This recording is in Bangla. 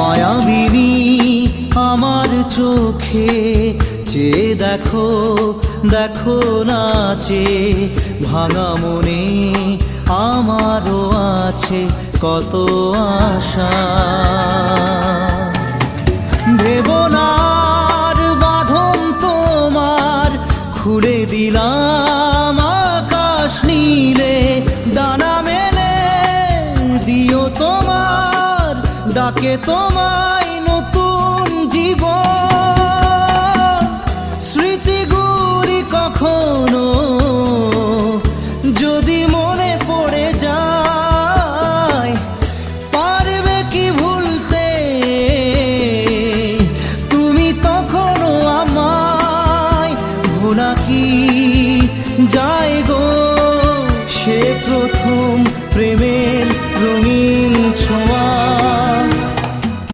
মায়াবিনী আমার চোখে চেয়ে দেখো, দেখো নাচে ভাঙা মনে আমারও আছে কত আশা। দেবনার বাঁধন তোমার খুলে দিলাম আকাশ নীলে, ডানা মেলে দিও তোমার ডাকে তোমায় নতুন জীবন। স্মৃতিগুলি কখনো যদি